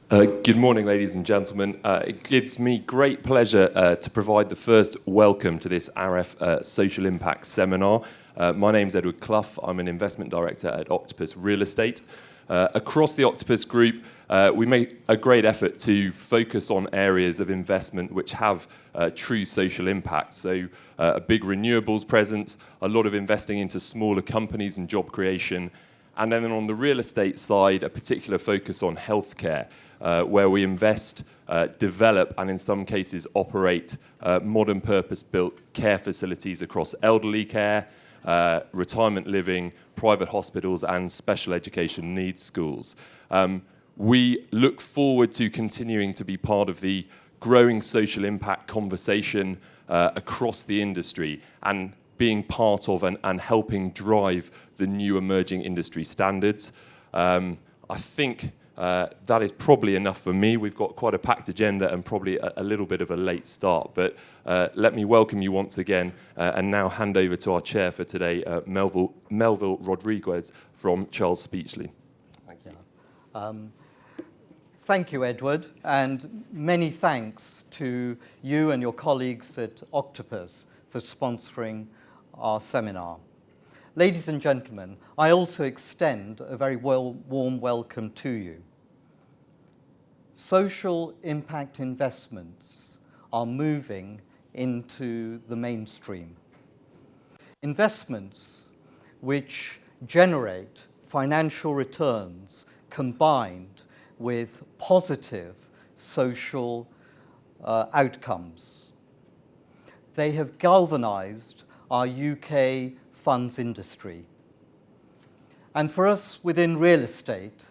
Good morning, ladies and gentlemen. It gives me great pleasure to provide the first welcome to this AREF Social Impact Seminar. My name's Edward Clough. I'm an investment director at Octopus Real Estate. Across the Octopus Group, we make a great effort to focus on areas of investment which have true social impact. So a big renewables presence, a lot of investing into smaller companies and job creation, and then on the real estate side, a particular focus on healthcare, where we invest, develop, and in some cases operate modern purpose-built care facilities across elderly care, retirement living, private hospitals, and special education needs schools. We look forward to continuing to be part of the growing social impact conversation across the industry and being part of and helping drive the new emerging industry standards. I think that is probably enough for me. We've got quite a packed agenda and probably a little bit of a late start, but let me welcome you once again and now hand over to our chair for today, Melville Rodriguez from Charles Speechley. Thank you. Thank you, Edward, and many thanks to you and your colleagues at Octopus for sponsoring our seminar. Ladies and gentlemen, I also extend a very warm welcome to you. Social impact investments are moving into the mainstream. Investments which generate financial returns combined with positive social outcomes. They have galvanized our UK funds industry. And for us within real estate,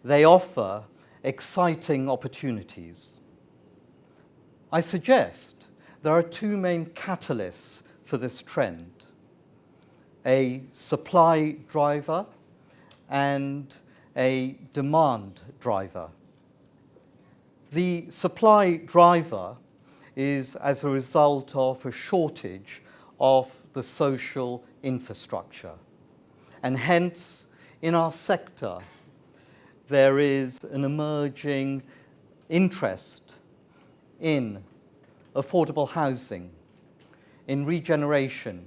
they offer exciting opportunities. I suggest there are two main catalysts for this trend: a supply driver and a demand driver. The supply driver is as a result of a shortage of the social infrastructure. And hence, in our sector, there is an emerging interest in affordable housing, in regeneration,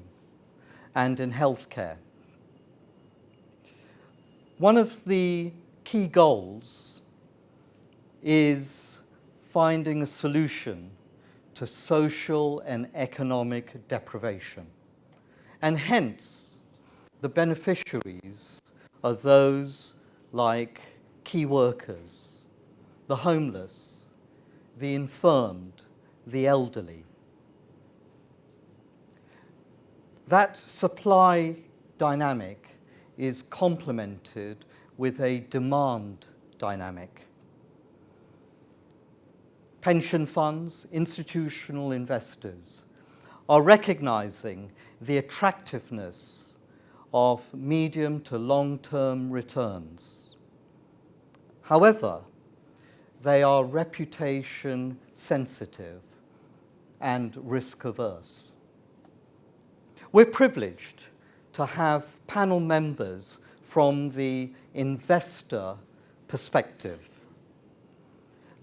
and in healthcare. One of the key goals is finding a solution to social and economic deprivation. And hence, the beneficiaries are those like key workers, the homeless, the infirmed, the elderly. That supply dynamic is complemented with a demand dynamic. Pension funds, institutional investors are recognizing the attractiveness of medium to long-term returns. However, they are reputation sensitive and risk averse. We're privileged to have panel members from the investor perspective.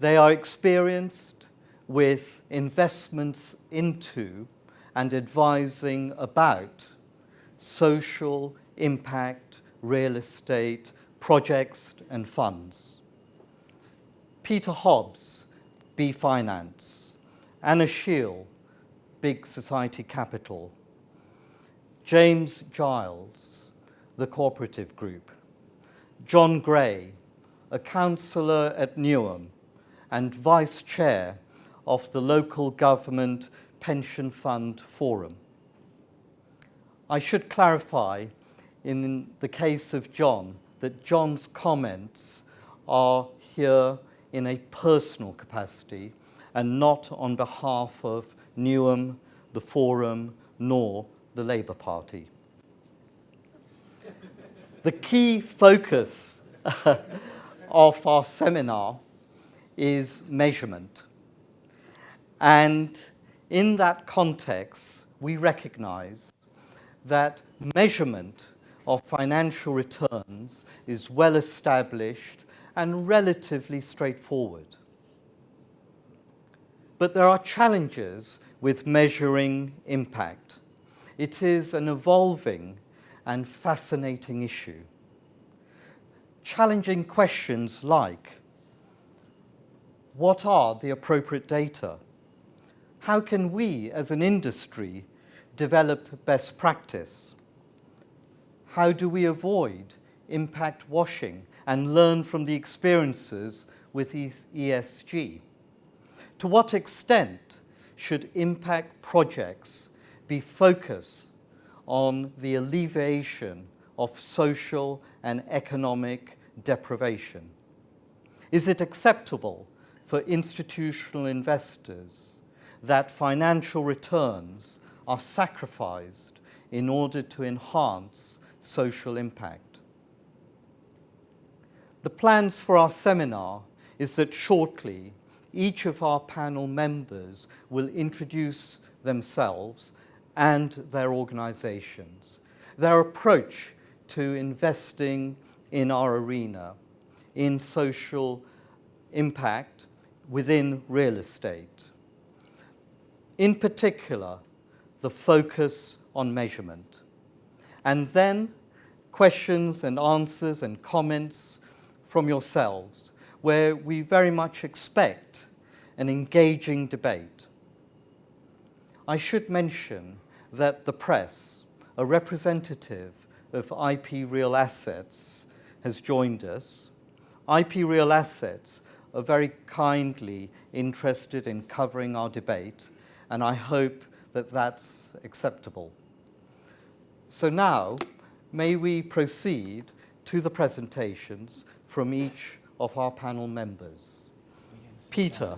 They are experienced with investments into and advising about social impact real estate projects and funds. Peter Hobbs, B Finance, Anna Shiel, Big Society Capital, James Giles, the Cooperative Group, John Gray, a councillor at Newham and Vice Chair of the Local Government Pension Fund Forum. I should clarify in the case of John that John's comments are here in a personal capacity and not on behalf of Newham, the Forum, nor the Labour Party. The key focus of our seminar is measurement. And in that context, we recognize that measurement of financial returns is well established and relatively straightforward. But there are challenges with measuring impact. It is an evolving and fascinating issue. Challenging questions like, what are the appropriate data? How can we as an industry develop best practice? How do we avoid impact washing and learn from the experiences with ESG? To what extent should impact projects be focused on the alleviation of social and economic deprivation? Is it acceptable for institutional investors that financial returns are sacrificed in order to enhance social impact? The plans for our seminar is that shortly each of our panel members will introduce themselves and their organizations, their approach to investing in our arena, in social impact within real estate. In particular, the focus on measurement. And then questions and answers and comments from yourselves, where we very much expect an engaging debate. I should mention that the press, a representative of IP Real Assets, has joined us. IP Real Assets are very kindly interested in covering our debate, and I hope that that's acceptable. So now, may we proceed to the presentations from each of our panel members. Peter.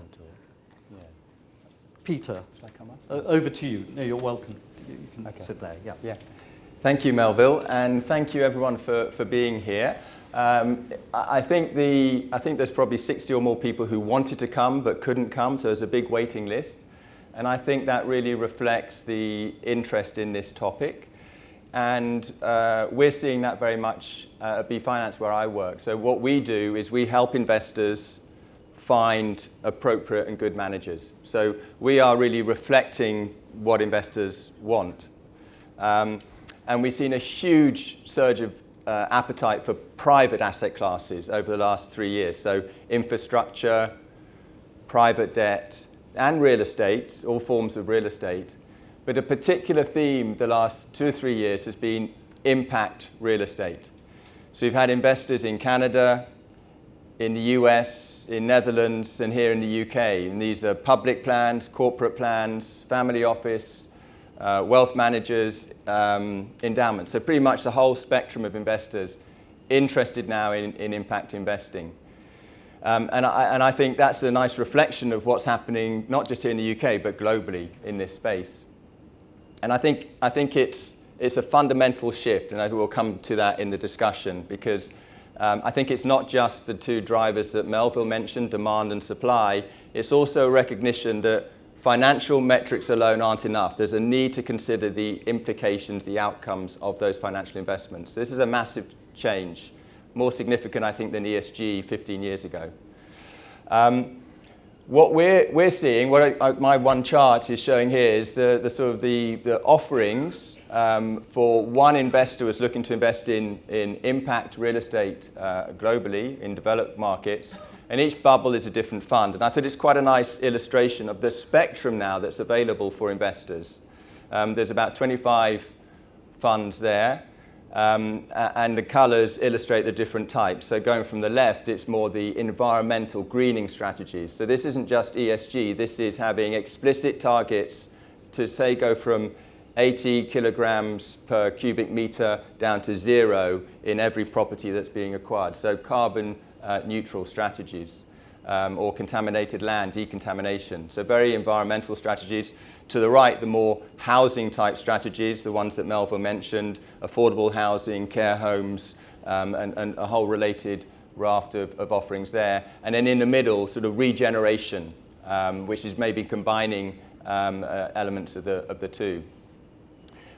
Peter, shall I come up? Over to you. No, you're welcome. You can sit there. Yeah. Thank you, Melville, and thank you everyone for being here. I think there's probably 60 or more people who wanted to come but couldn't come, so there's a big waiting list. And I think that really reflects the interest in this topic. And we're seeing that very much at B Finance where I work. So what we do is we help investors find appropriate and good managers. So we are really reflecting what investors want. And we've seen a huge surge of appetite for private asset classes over the last 3 years. So infrastructure, private debt, and real estate, all forms of real estate. But a particular theme the last 2 or 3 years has been impact real estate. So we've had investors in Canada, in the US, in Netherlands, and here in the UK. And these are public plans, corporate plans, family office, wealth managers, endowments. So pretty much the whole spectrum of investors interested now in impact investing. And I think that's a nice reflection of what's happening, not just here in the UK, but globally in this space. And I think it's a fundamental shift, and I will come to that in the discussion, because I think it's not just the two drivers that Melville mentioned, demand and supply. It's also a recognition that financial metrics alone aren't enough. There's a need to consider the implications, the outcomes of those financial investments. This is a massive change, more significant, I think, than ESG 15 years ago. What we're seeing, my one chart is showing here, is the offerings for one investor who's looking to invest in impact real estate globally in developed markets, and each bubble is a different fund. And I thought it's quite a nice illustration of the spectrum now that's available for investors. There's about 25 funds there, and the colours illustrate the different types. So going from the left, it's more the environmental greening strategies. So this isn't just ESG, this is having explicit targets to, say, go from 80 kilograms per cubic meter down to 0 in every property that's being acquired. So carbon neutral strategies, or contaminated land, decontamination. So very environmental strategies. To the right, the more housing type strategies, the ones that Melville mentioned, affordable housing, care homes, and a whole related raft of offerings there. And then in the middle, sort of regeneration, which is maybe combining elements of the two.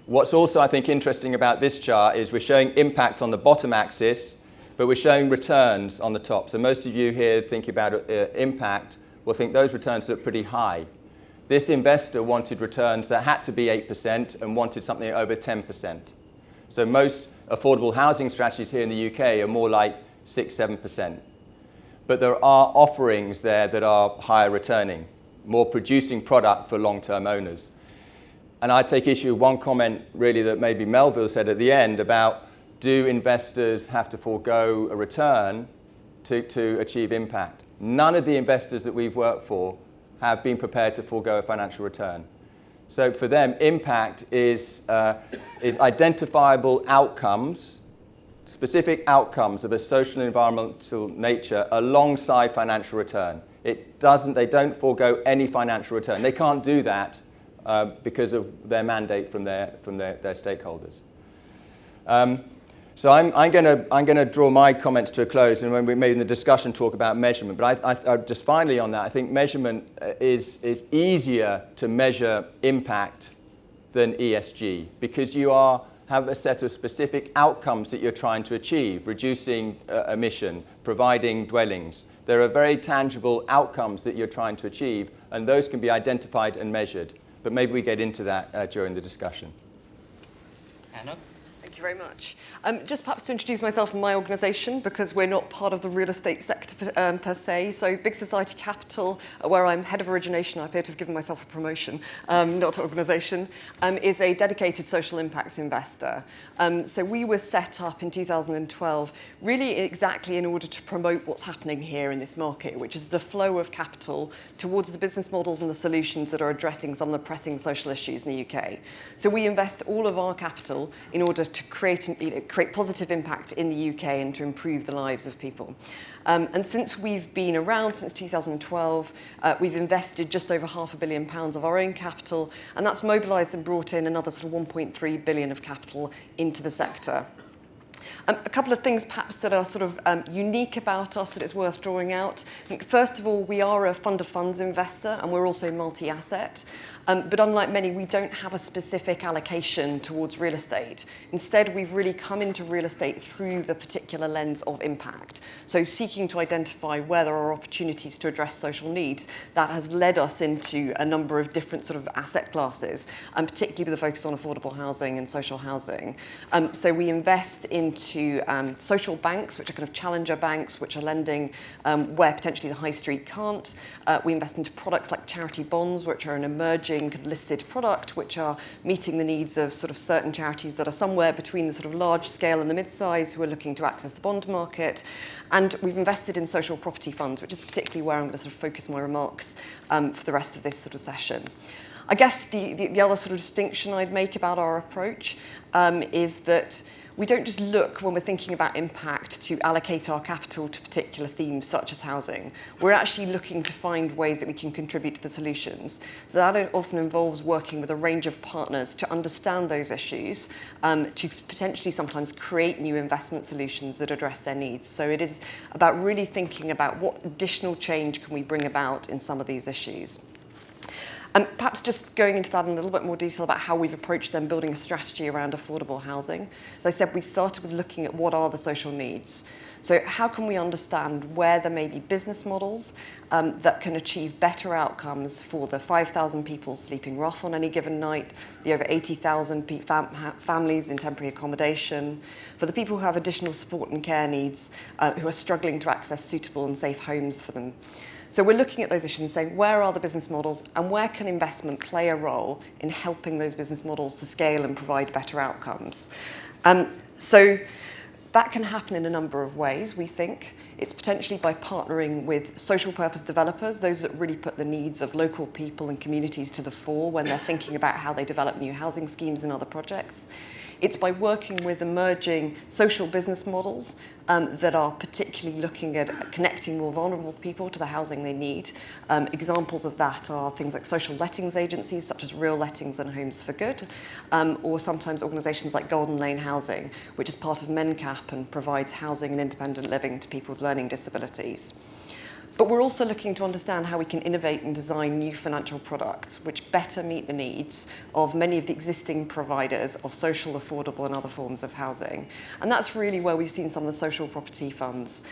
What's also, I think, interesting about this chart is we're showing impact on the bottom axis, but but we're showing returns on the top. So most of you here thinking about impact will think those returns look pretty high. This investor wanted returns that had to be 8% and wanted something over 10%. So most affordable housing strategies here in the UK are more like 6-7%. But there are offerings there that are higher returning, more producing product for long-term owners. And I take issue with one comment really that maybe Melville said at the end about, do investors have to forego a return to achieve impact? None of the investors that we've worked for have been prepared to forego a financial return. So for them, impact is identifiable outcomes, specific outcomes of a social and environmental nature alongside financial return. They don't forego any financial return. They can't do that because of their mandate from their stakeholders. So I'm going to draw my comments to a close, and when we made in the discussion talk about measurement. But I just finally on that, I think measurement is easier to measure impact than ESG, because you have a set of specific outcomes that you're trying to achieve: reducing emission, providing dwellings. There are very tangible outcomes that you're trying to achieve, and those can be identified and measured. But maybe we get into that during the discussion. Anna? Thank you very much. Just perhaps to introduce myself and my organisation, because we're not part of the real estate sector per se. So Big Society Capital, where I'm head of origination, I appear to have given myself a promotion, not organisation, is a dedicated social impact investor. So we were set up in 2012 really exactly in order to promote what's happening here in this market, which is the flow of capital towards the business models and the solutions that are addressing some of the pressing social issues in the UK. So we invest all of our capital in order to create positive impact in the UK and to improve the lives of people. And since we've been around since 2012, we've invested just over £500 million of our own capital, and that's mobilised and brought in another sort of 1.3 billion of capital into the sector. A couple of things perhaps that are sort of unique about us that it's worth drawing out. I think first of all, we are a fund of funds investor, and we're also multi-asset. But unlike many, we don't have a specific allocation towards real estate. Instead, we've really come into real estate through the particular lens of impact. So seeking to identify where there are opportunities to address social needs, that has led us into a number of different sort of asset classes, and particularly with a focus on affordable housing and social housing. So we invest into social banks, which are kind of challenger banks, which are lending where potentially the high street can't. We invest into products like charity bonds, which are an emerging listed product, which are meeting the needs of sort of certain charities that are somewhere between the sort of large scale and the mid-size who are looking to access the bond market. And we've invested in social property funds, which is particularly where I'm going to sort of focus my remarks for the rest of this sort of session. I guess the other sort of distinction I'd make about our approach is that we don't just look, when we're thinking about impact, to allocate our capital to particular themes such as housing. We're actually looking to find ways that we can contribute to the solutions. So that often involves working with a range of partners to understand those issues, to potentially sometimes create new investment solutions that address their needs. So it is about really thinking about what additional change can we bring about in some of these issues. And perhaps just going into that in a little bit more detail about how we've approached them building a strategy around affordable housing. As I said, we started with looking at what are the social needs. So how can we understand where there may be business models that can achieve better outcomes for the 5,000 people sleeping rough on any given night, the over 80,000 families in temporary accommodation, for the people who have additional support and care needs, who are struggling to access suitable and safe homes for them. So we're looking at those issues and saying, where are the business models and where can investment play a role in helping those business models to scale and provide better outcomes? So that can happen in a number of ways, we think. It's potentially by partnering with social purpose developers, those that really put the needs of local people and communities to the fore when they're thinking about how they develop new housing schemes and other projects. It's by working with emerging social business models that are particularly looking at connecting more vulnerable people to the housing they need. Examples of that are things like social lettings agencies, such as Real Lettings and Homes for Good, or sometimes organisations like Golden Lane Housing, which is part of MenCap and provides housing and independent living to people with learning disabilities. But we're also looking to understand how we can innovate and design new financial products which better meet the needs of many of the existing providers of social, affordable and other forms of housing. And that's really where we've seen some of the social property funds,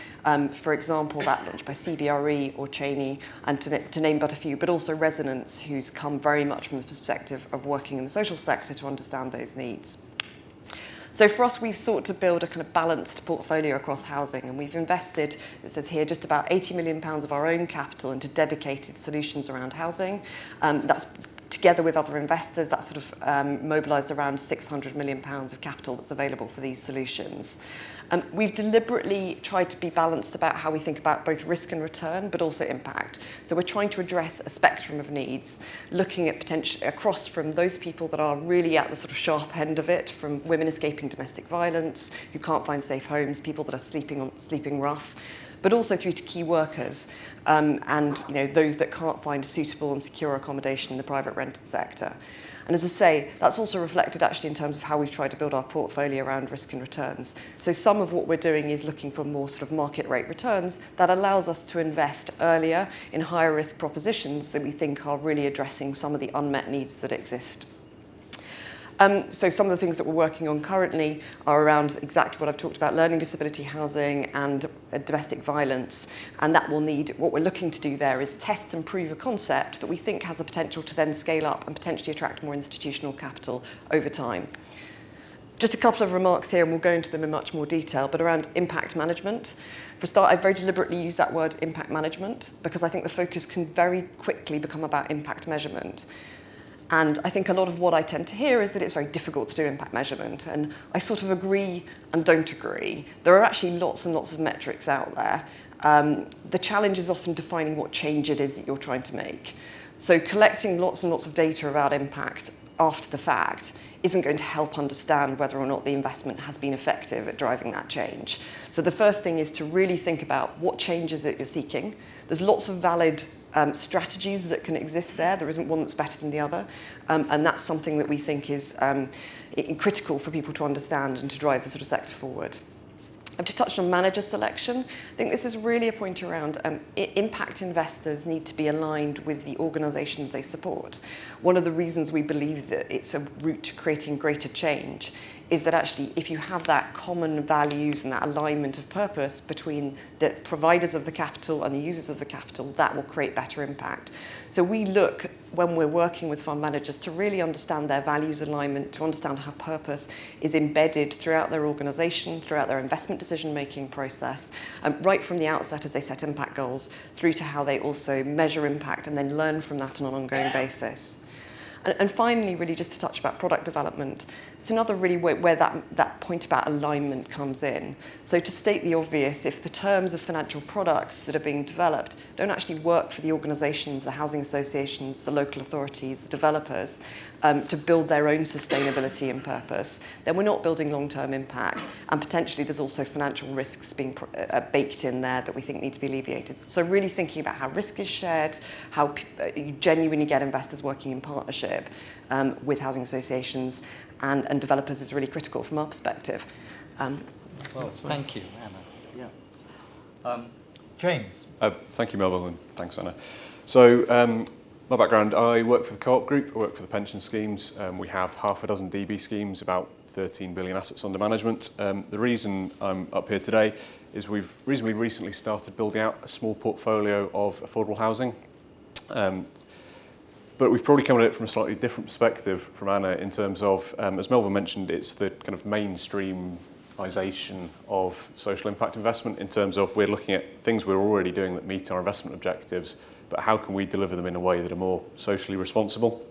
for example, that launched by CBRE or Cheney, and to name but a few, but also Resonance, who's come very much from the perspective of working in the social sector to understand those needs. So for us, we've sought to build a kind of balanced portfolio across housing, and we've invested, it says here, just about £80 million of our own capital into dedicated solutions around housing. That's together with other investors, that's sort of mobilised around £600 million of capital that's available for these solutions. We've deliberately tried to be balanced about how we think about both risk and return, but also impact. So we're trying to address a spectrum of needs, looking at potential across from those people that are really at the sort of sharp end of it, from women escaping domestic violence, who can't find safe homes, people that are sleeping rough, but also through to key workers, and those that can't find suitable and secure accommodation in the private rented sector. And as I say, that's also reflected actually in terms of how we've tried to build our portfolio around risk and returns. So some of what we're doing is looking for more sort of market rate returns that allows us to invest earlier in higher risk propositions that we think are really addressing some of the unmet needs that exist. So some of the things that we're working on currently are around exactly what I've talked about, learning disability housing and domestic violence. And that will need, what we're looking to do there is test and prove a concept that we think has the potential to then scale up and potentially attract more institutional capital over time. Just a couple of remarks here, and we'll go into them in much more detail, but around impact management. For a start, I very deliberately use that word impact management because I think the focus can very quickly become about impact measurement. And I think a lot of what I tend to hear is that it's very difficult to do impact measurement. And I sort of agree and don't agree. There are actually lots and lots of metrics out there. The challenge is often defining what change it is that you're trying to make. So collecting lots and lots of data about impact after the fact isn't going to help understand whether or not the investment has been effective at driving that change. So the first thing is to really think about what changes that you're seeking. There's lots of valid strategies that can exist there. There isn't one that's better than the other. And that's something that we think is critical for people to understand and to drive the sort of sector forward. I've just touched on manager selection. I think this is really a point around impact investors need to be aligned with the organisations they support. One of the reasons we believe that it's a route to creating greater change is that actually if you have that common values and that alignment of purpose between the providers of the capital and the users of the capital, that will create better impact. So we look, when we're working with fund managers, to really understand their values alignment, to understand how purpose is embedded throughout their organisation, throughout their investment decision-making process, right from the outset as they set impact goals, through to how they also measure impact and then learn from that on an ongoing basis. And finally, really just to touch about product development, it's another really where that point about alignment comes in. So to state the obvious, if the terms of financial products that are being developed don't actually work for the organisations, the housing associations, the local authorities, the developers, to build their own sustainability and purpose, then we're not building long-term impact. And potentially there's also financial risks being baked in there that we think need to be alleviated. So really thinking about how risk is shared, how you genuinely get investors working in partnership with housing associations and developers is really critical from our perspective. Well, thank you, Anna. Yeah. James. Thank you, Melville, and thanks, Anna. So my background, I work for the Co-op Group, I work for the pension schemes. We have half a dozen DB schemes, about 13 billion assets under management. The reason I'm up here today is we've reasonably recently started building out a small portfolio of affordable housing. But we've probably come at it from a slightly different perspective from Anna in terms of, as Melville mentioned, it's the kind of mainstreamisation of social impact investment in terms of we're looking at things we're already doing that meet our investment objectives, but how can we deliver them in a way that are more socially responsible?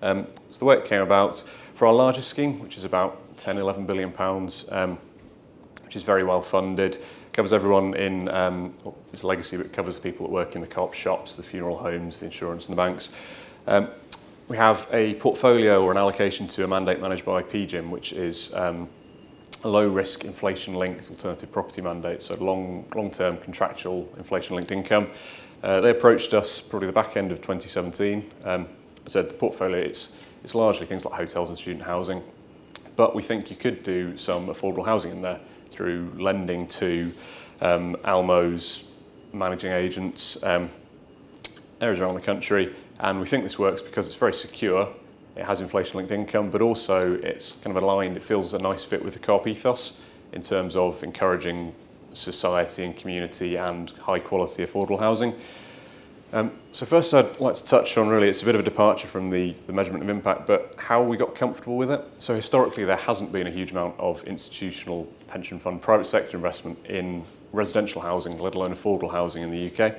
So the way it came about, for our largest scheme, which is about 10, 11 billion pounds, which is very well funded, covers everyone in, it's a legacy, but it covers the people that work in the co-op shops, the funeral homes, the insurance and the banks. We have a portfolio or an allocation to a mandate managed by PGIM, which is a low-risk inflation-linked alternative property mandate, so long-term contractual inflation-linked income. They approached us probably the back end of 2017. I said the portfolio, it's largely things like hotels and student housing, but we think you could do some affordable housing in there through lending to Almo's managing agents, areas around the country, and we think this works because it's very secure, it has inflation-linked income, but also it's kind of aligned, it feels a nice fit with the Co-op ethos in terms of encouraging society and community and high-quality affordable housing. So first I'd like to touch on, really, it's a bit of a departure from the measurement of impact, but how we got comfortable with it. So historically there hasn't been a huge amount of institutional pension fund, private sector investment in residential housing, let alone affordable housing in the UK.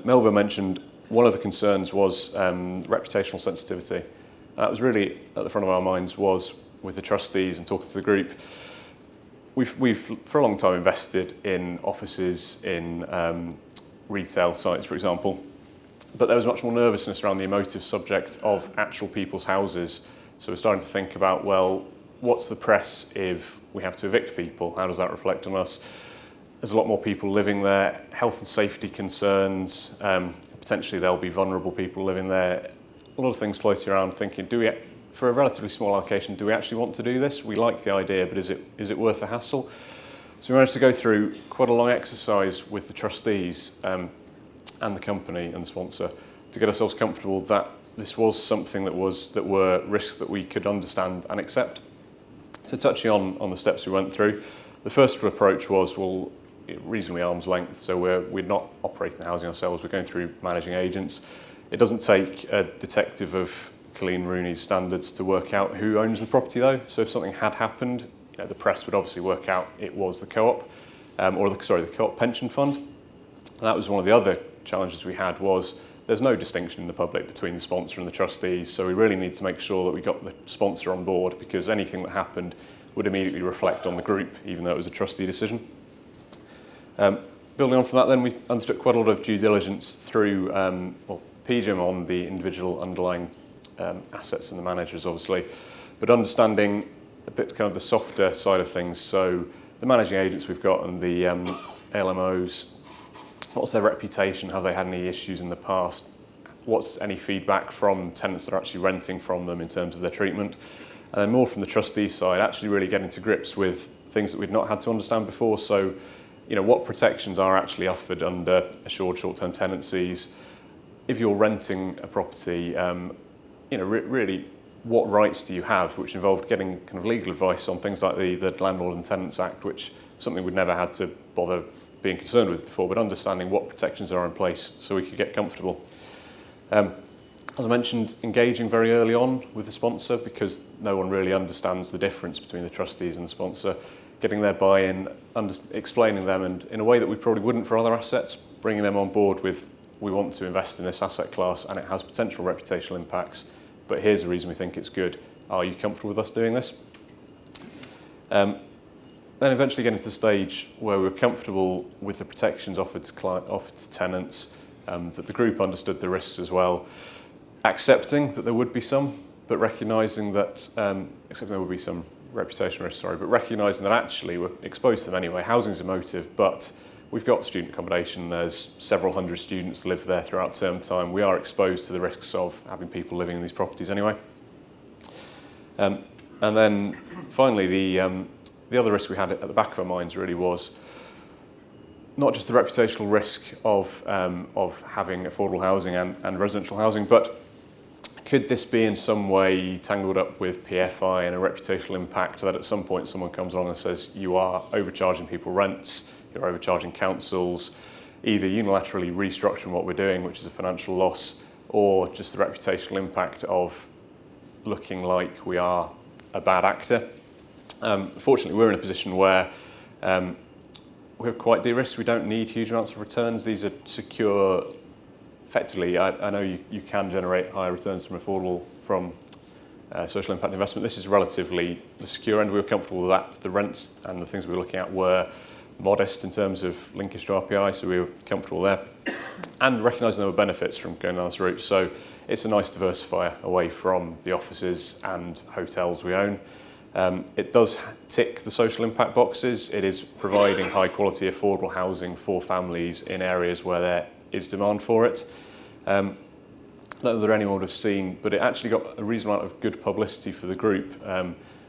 Melva mentioned one of the concerns was reputational sensitivity. That was really at the front of our minds, was with the trustees and talking to the group. We've for a long time invested in offices, in retail sites, for example, but there was much more nervousness around the emotive subject of actual people's houses. So we're starting to think about, well, what's the press if we have to evict people? How does that reflect on us? There's a lot more people living there, health and safety concerns, potentially there'll be vulnerable people living there. A lot of things floating around thinking, for a relatively small allocation, do we actually want to do this? We like the idea, but is it worth the hassle? So we managed to go through quite a long exercise with the trustees and the company and the sponsor to get ourselves comfortable that this was something that were risks that we could understand and accept. So touching on the steps we went through, the first approach was, well, reasonably arm's length, so we're not operating the housing ourselves, we're going through managing agents. It doesn't take a detective of Colleen Rooney's standards to work out who owns the property though, so if something had happened, the press would obviously work out it was the Co-op, the Co-op pension fund. And that was one of the other challenges we had, was there's no distinction in the public between the sponsor and the trustees, so we really need to make sure that we got the sponsor on board, because anything that happened would immediately reflect on the group, even though it was a trustee decision. Building on from that then, we undertook quite a lot of due diligence through PGIM on the individual underlying assets and the managers, obviously, but understanding a bit kind of the softer side of things. So the managing agents we've got and the LMOs, what's their reputation? Have they had any issues in the past? What's any feedback from tenants that are actually renting from them in terms of their treatment? And then more from the trustee side, actually really getting to grips with things that we'd not had to understand before. So, what protections are actually offered under assured short-term tenancies? If you're renting a property, really, what rights do you have, which involved getting kind of legal advice on things like the Landlord and Tenants Act, which is something we'd never had to bother being concerned with before, but understanding what protections are in place so we could get comfortable. As I mentioned, engaging very early on with the sponsor, because no one really understands the difference between the trustees and the sponsor, getting their buy-in, explaining them, and in a way that we probably wouldn't for other assets, bringing them on board with, we want to invest in this asset class and it has potential reputational impacts, but here's the reason we think it's good. Are you comfortable with us doing this? Then eventually getting to the stage where we were comfortable with the protections offered to tenants, that the group understood the risks as well, accepting that there would be some, but recognising that, there would be some reputation risks, but recognising that actually we're exposed to them anyway. Housing's emotive, but we've got student accommodation, there's several hundred students live there throughout term time. We are exposed to the risks of having people living in these properties anyway. And then finally, the other risk we had at the back of our minds really was not just the reputational risk of having affordable housing and residential housing, but could this be in some way tangled up with PFI and a reputational impact that at some point someone comes along and says you are overcharging people rents, you're overcharging councils, either unilaterally restructuring what we're doing, which is a financial loss, or just the reputational impact of looking like we are a bad actor. Fortunately, we're in a position where we're quite de-risked. We don't need huge amounts of returns. These are secure. Effectively, I know you can generate higher returns from social impact investment. This is relatively the secure end. We were comfortable with that. The rents and the things we were looking at were modest in terms of linkage to RPI, so we were comfortable there. And recognising there were benefits from going down this route. So it's a nice diversifier away from the offices and hotels we own. It does tick the social impact boxes. It is providing high quality, affordable housing for families in areas where there is demand for it. I don't know whether anyone would have seen, but it actually got a reasonable amount of good publicity for the group.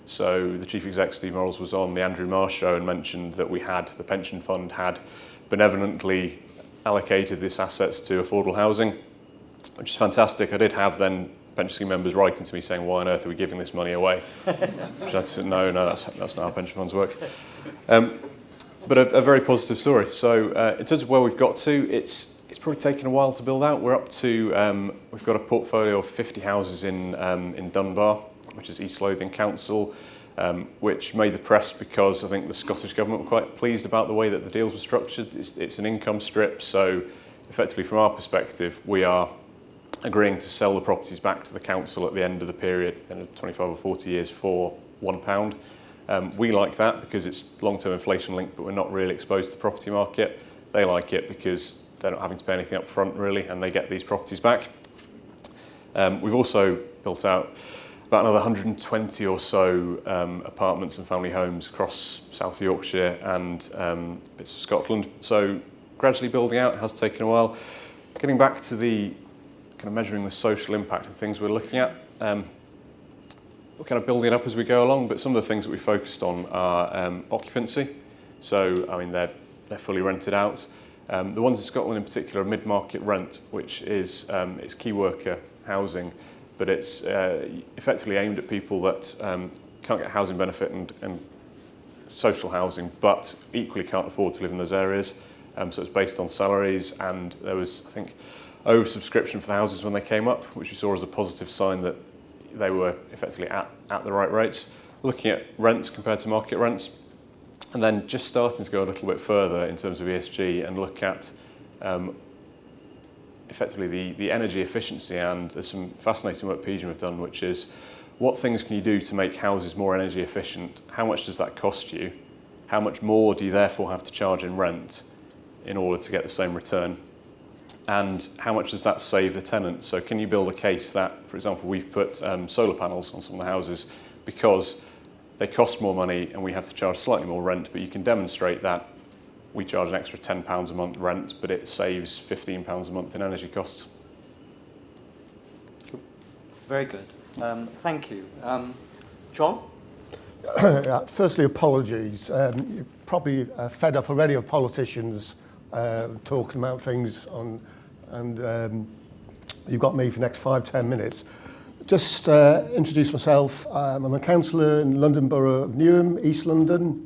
So the Chief Exec, Steve Morrells, was on the Andrew Marr show and mentioned that the pension fund had benevolently allocated this assets to affordable housing, which is fantastic. I did have then pension scheme members writing to me saying, why on earth are we giving this money away? Which I said, no, that's not how pension funds work. But a very positive story. So in terms of where we've got to, it's probably taken a while to build out. We're up to, we've got a portfolio of 50 houses in Dunbar, which is East Lothian Council, which made the press because I think the Scottish Government were quite pleased about the way that the deals were structured. It's an income strip, so effectively from our perspective, we are agreeing to sell the properties back to the council at the end of the period, in 25 or 40 years, for £1. We like that because it's long-term inflation linked, but we're not really exposed to the property market. They like it because they're not having to pay anything up front really, and they get these properties back. We've also built out about another 120 or so apartments and family homes across South Yorkshire and bits of Scotland. So gradually building out, it has taken a while. Getting back to the kind of measuring the social impact of things we're looking at, we're kind of building it up as we go along, but some of the things that we focused on are occupancy. So, I mean, they're fully rented out. The ones in Scotland in particular are mid-market rent, which is it's key worker housing, but it's effectively aimed at people that can't get housing benefit and social housing, but equally can't afford to live in those areas. So it's based on salaries, and there was, I think, oversubscription for the houses when they came up, which we saw as a positive sign that they were effectively at the right rates. Looking at rents compared to market rents, and then just starting to go a little bit further in terms of ESG and look at effectively the energy efficiency. And there's some fascinating work PGIM have done, which is what things can you do to make houses more energy efficient? How much does that cost you? How much more do you therefore have to charge in rent in order to get the same return? And how much does that save the tenant? So can you build a case that, for example, we've put solar panels on some of the houses because they cost more money and we have to charge slightly more rent, but you can demonstrate that we charge an extra £10 a month rent, but it saves £15 a month in energy costs. Cool. Very good. Thank you. John? Firstly, apologies. You're probably fed up already of politicians talking about things on, and you've got me for the next 5-10 minutes. Just introduce myself. I'm a councillor in London Borough of Newham, East London.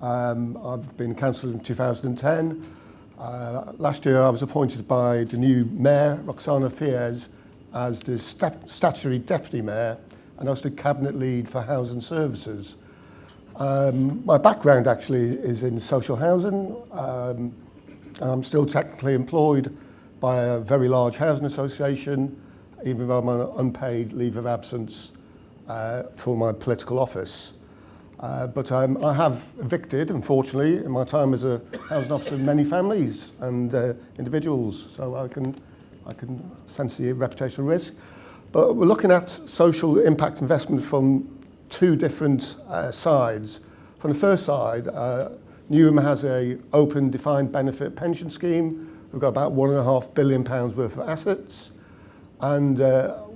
I've been councillor in 2010. Last year I was appointed by the new mayor, Roxana Fies, as the statutory deputy mayor and also the cabinet lead for housing services. My background actually is in social housing. I'm still technically employed by a very large housing association, even though I'm on an unpaid leave of absence for my political office. But I have evicted, unfortunately, in my time as a housing officer, many families and individuals, so I can sense the reputational risk. But we're looking at social impact investment from two different sides. From the first side, Newham has an open defined benefit pension scheme. We've got about £1.5 billion worth of assets. And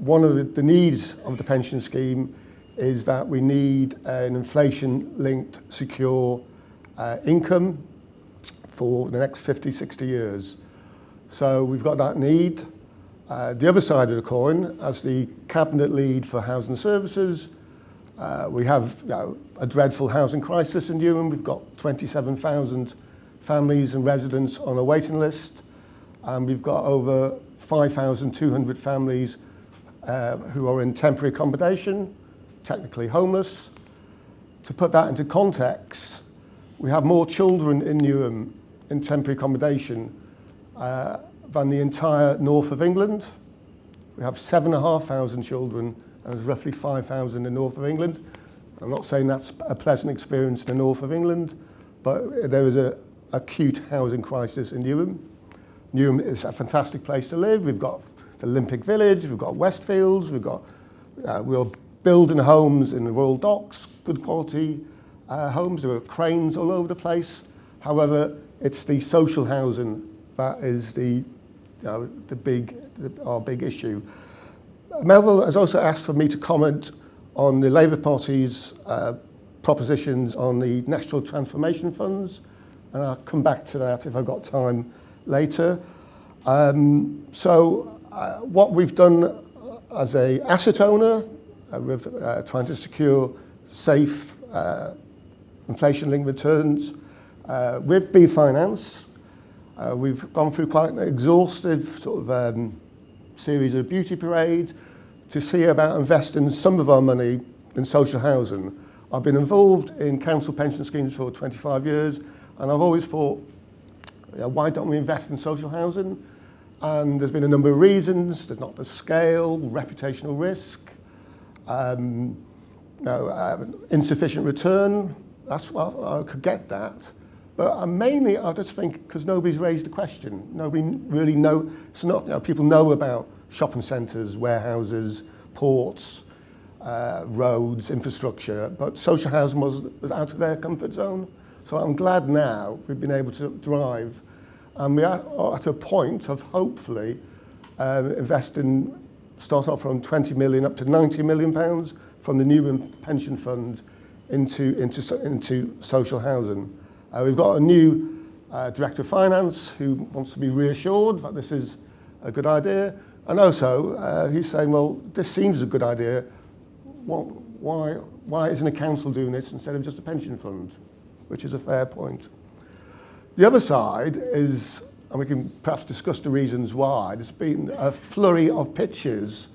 one of the needs of the pension scheme is that we need an inflation-linked secure income for the next 50, 60 years. So we've got that need. The other side of the coin, as the cabinet lead for housing services, we have a dreadful housing crisis in Newham. We've got 27,000 families and residents on a waiting list, and we've got over 5,200 families who are in temporary accommodation, technically homeless. To put that into context, we have more children in Newham in temporary accommodation than the entire north of England. We have 7,500 children, and there's roughly 5,000 in the north of England. I'm not saying that's a pleasant experience in the north of England, but there is an acute housing crisis in Newham. Newham is a fantastic place to live. We've got the Olympic Village, we've got Westfields, we're building homes in the Royal Docks, good quality homes. There are cranes all over the place. However, it's the social housing that is our big issue. Melville has also asked for me to comment on the Labour Party's propositions on the National Transformation Funds and I'll come back to that if I've got time later. What we've done as an asset owner, we're trying to secure safe inflation-linked returns. With B Finance, we've gone through quite an exhaustive sort of series of beauty parades to see about investing some of our money in social housing. I've been involved in council pension schemes for 25 years, and I've always thought, why don't we invest in social housing? And there's been a number of reasons. There's not the scale, reputational risk, insufficient return. That's I could get that. But mainly, I just think because nobody's raised the question. Nobody really know. It's not. People know about shopping centres, warehouses, ports, roads, infrastructure, but social housing was out of their comfort zone. So I'm glad now we've been able to drive, and we are at a point of hopefully investing, start off from 20 million up to 90 million pounds from the new pension fund into social housing. We've got a new director of finance who wants to be reassured that this is a good idea, and also he's saying, well, this seems a good idea. Why isn't a council doing this instead of just a pension fund? Which is a fair point. The other side is, and we can perhaps discuss the reasons why, there's been a flurry of pitches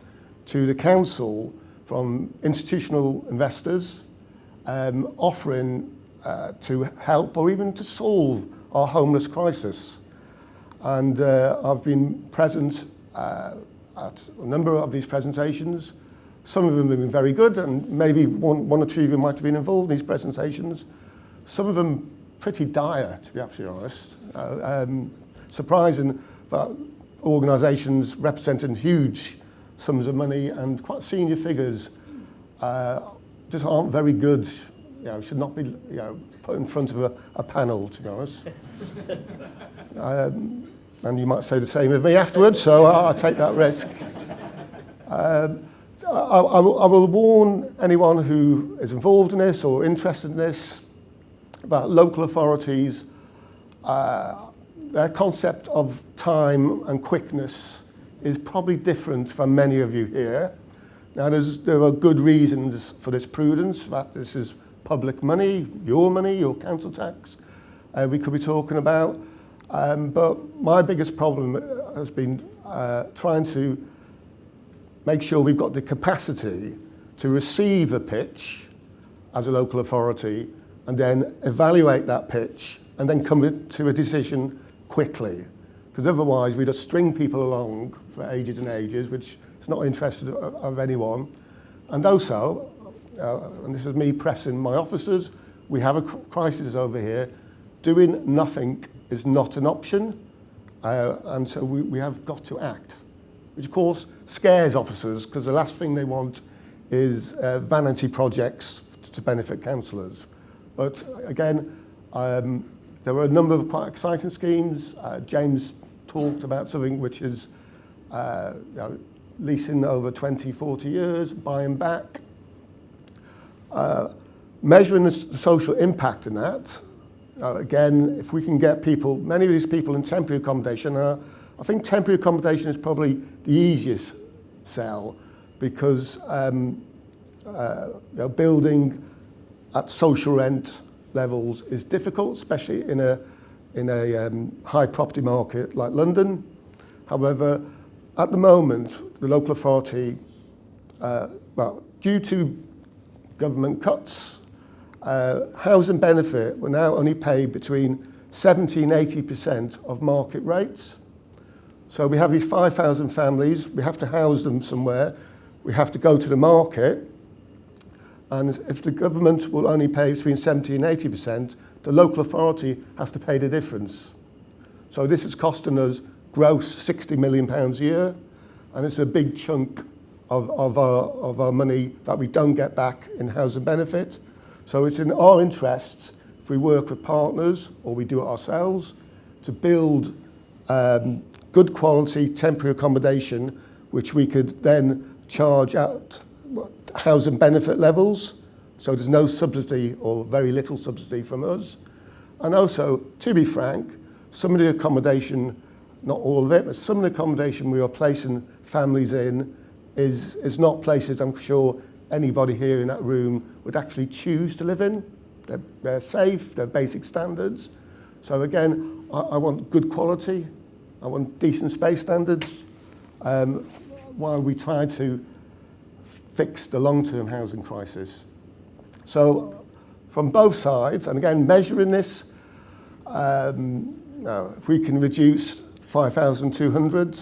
to the council from institutional investors offering to help or even to solve our homeless crisis. And I've been present at a number of these presentations. Some of them have been very good, and maybe one or two of you might have been involved in these presentations. Some of them pretty dire, to be absolutely honest. Surprising that organisations representing huge sums of money and quite senior figures just aren't very good. Should not be put in front of a panel, to be honest. And you might say the same of me afterwards, so I'll take that risk. I will warn anyone who is involved in this or interested in this about local authorities. Their concept of time and quickness is probably different from many of you here. Now, there are good reasons for this prudence, that this is public money, your council tax, we could be talking about. But my biggest problem has been trying to make sure we've got the capacity to receive a pitch as a local authority and then evaluate that pitch and then come to a decision quickly. Because otherwise we just string people along for ages and ages, which is not interested of anyone. And also, and this is me pressing my officers, we have a crisis over here. Doing nothing is not an option, and so we have got to act, which of course scares officers, because the last thing they want is vanity projects to benefit councillors. But again, there were a number of quite exciting schemes. James talked about something which is leasing over 20, 40 years, buying back. Measuring the social impact in that. Again, if we can get people, many of these people in temporary accommodation, I think temporary accommodation is probably the easiest sell, because building at social rent levels is difficult, especially in a high property market like London. However, at the moment, the local authority, due to government cuts, housing benefit will now only pay between 70 and 80% of market rates. So we have these 5,000 families, we have to house them somewhere, we have to go to the market, and if the government will only pay between 70 and 80%, the local authority has to pay the difference. So this is costing us gross £60 million a year, and it's a big chunk of our money that we don't get back in housing benefit. So it's in our interests, if we work with partners or we do it ourselves, to build good quality temporary accommodation, which we could then charge at housing benefit levels. So there's no subsidy or very little subsidy from us. And also, to be frank, some of the accommodation, not all of it, but some of the accommodation we are placing families in is not places I'm sure anybody here in that room would actually choose to live in. They're safe, they're basic standards. So again, I want good quality, I want decent space standards, while we try to fix the long-term housing crisis. So from both sides, and again, measuring this, now, if we can reduce 5,200,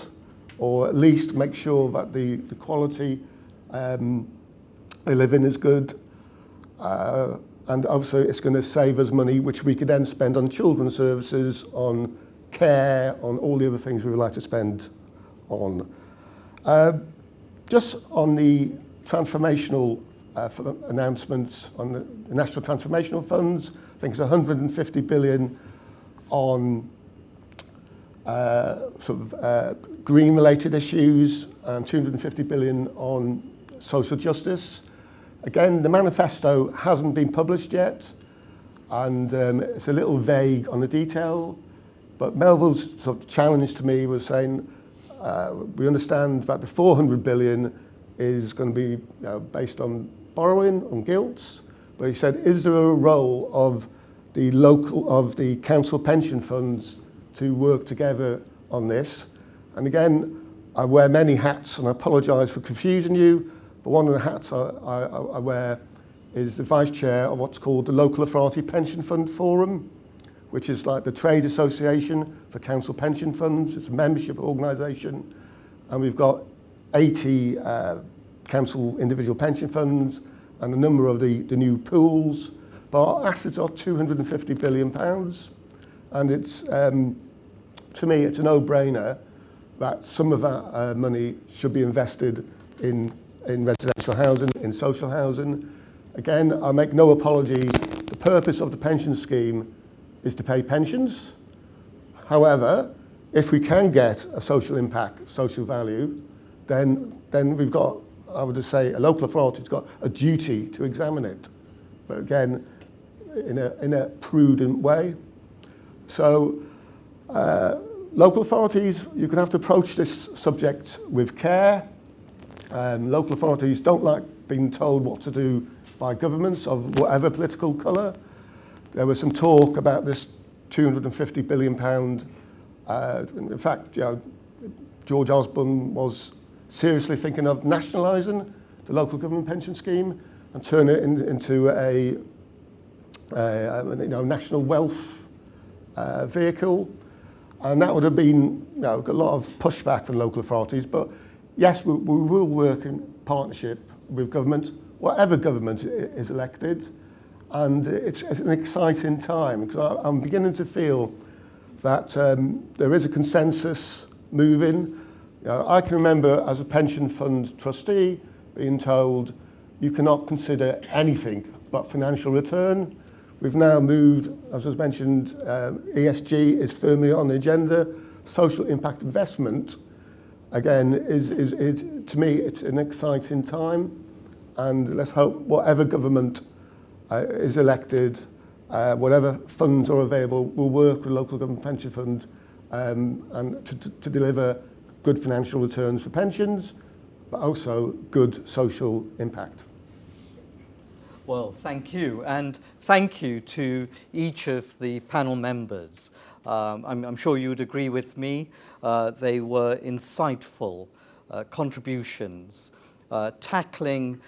or at least make sure that the quality they live in is good, and also it's going to save us money, which we could then spend on children's services, on care, on all the other things we would like to spend on. Just on the transformational announcements on the National Transformational Funds, I think it's 150 billion on green-related issues and 250 billion on social justice. Again, the manifesto hasn't been published yet, and it's a little vague on the detail, but Melville's sort of challenge to me was saying, we understand that the 400 billion is going to be based on borrowing, on gilts, but he said, is there a role of the council pension funds to work together on this? And again, I wear many hats, and I apologise for confusing you, but one of the hats I wear is the vice chair of what's called the Local Authority Pension Fund Forum, which is like the trade association for council pension funds. It's a membership organisation, and we've got 80 council individual pension funds and a number of the new pools. But our assets are £250 billion, and it's, to me, it's a no-brainer that some of that money should be invested in residential housing, in social housing. Again, I make no apologies. The purpose of the pension scheme is to pay pensions. However, if we can get a social impact, social value, then we've got, I would just say, a local authority's got a duty to examine it. But again, in a prudent way. So, local authorities, you're going to have to approach this subject with care. Local authorities don't like being told what to do by governments of whatever political colour. There was some talk about this £250 billion. In fact, George Osborne was seriously thinking of nationalising the local government pension scheme and turn it into a national wealth vehicle. And that would have been a lot of pushback from local authorities. But yes, we will work in partnership with government, whatever government is elected. And it's an exciting time, because I'm beginning to feel that there is a consensus moving. I can remember as a pension fund trustee being told you cannot consider anything but financial return. We've now moved, as was mentioned, ESG is firmly on the agenda. Social impact investment, again, is to me, it's an exciting time. And let's hope whatever government is elected, whatever funds are available, will work with local government pension fund and to deliver good financial returns for pensions, but also good social impact. Well, thank you, and thank you to each of the panel members. I'm sure you would agree with me. They were insightful contributions, tackling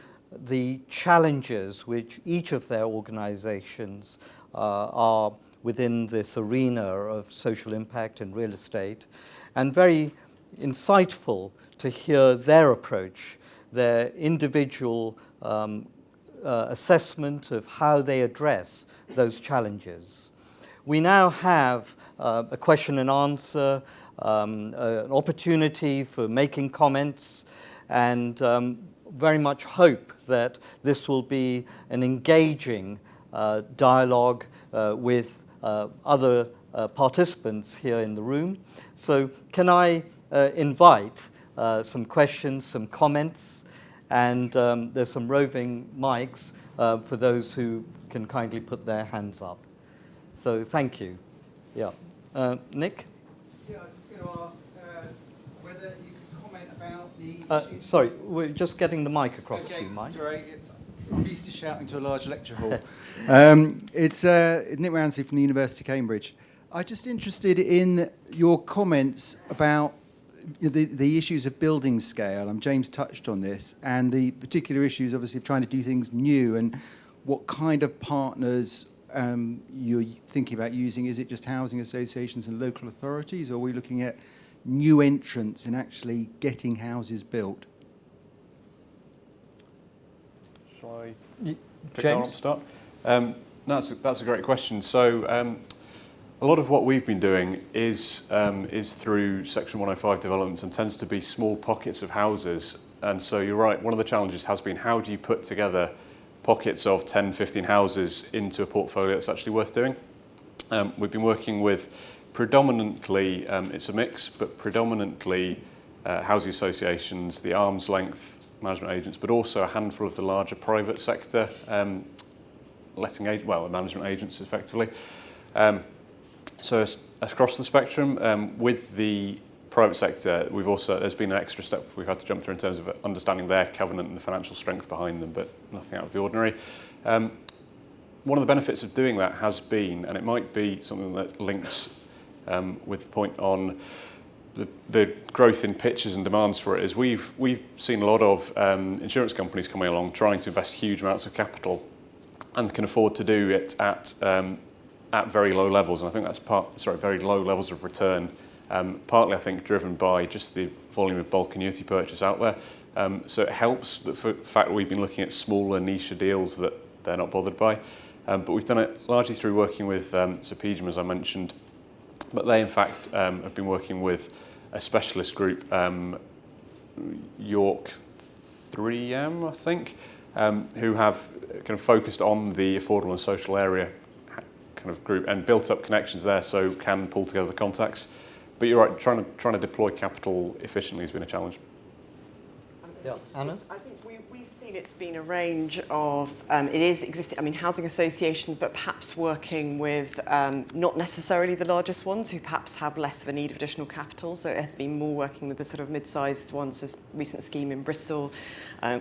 the challenges which each of their organizations are within this arena of social impact and real estate, and very insightful to hear their approach, their individual assessment of how they address those challenges. We now have a question and answer, an opportunity for making comments, and very much hope that this will be an engaging dialogue with other participants here in the room. So can I invite some questions, some comments, and there's some roving mics for those who can kindly put their hands up. So thank you. Yeah. Nick? Yeah, I was just going to ask whether you could comment about the issues. Sorry, we're just getting the mic across to you, Mike. Sorry, I'm used to shouting to a large lecture hall. It's Nick Ramsey from the University of Cambridge. I'm just interested in your comments about the issues of building scale. James touched on this, and the particular issues, obviously, of trying to do things new and what kind of partners you're thinking about using. Is it just housing associations and local authorities, or are we looking at new entrants in actually getting houses built? Shall I James? pick that up to start? That's a great question. So a lot of what we've been doing is through Section 105 developments and tends to be small pockets of houses. And so you're right, one of the challenges has been how do you put together pockets of 10, 15 houses into a portfolio that's actually worth doing. We've been working with predominantly, it's a mix, but predominantly housing associations, the arm's length management agents, but also a handful of the larger private sector management agents effectively. So across the spectrum, with the private sector, there's been an extra step we've had to jump through in terms of understanding their covenant and the financial strength behind them, but nothing out of the ordinary. One of the benefits of doing that has been, and it might be something that links with the point on the growth in pitches and demands for it, is we've seen a lot of insurance companies coming along trying to invest huge amounts of capital and can afford to do it at very low levels, and I think that's very low levels of return. Partly, I think, driven by just the volume of bulk annuity purchase out there. So it helps the fact that we've been looking at smaller niche deals that they're not bothered by. But we've done it largely through working with Sapijam, as I mentioned. But they, in fact, have been working with a specialist group, York 3M, I think, who have kind of focused on the affordable and social area kind of group and built up connections there, so can pull together the contacts. But you're right, trying to deploy capital efficiently has been a challenge. Yeah, Anna? I think we've seen it's been a range of, it is existing, housing associations, but perhaps working with not necessarily the largest ones who perhaps have less of a need of additional capital. So it has been more working with the sort of mid-sized ones, this recent scheme in Bristol,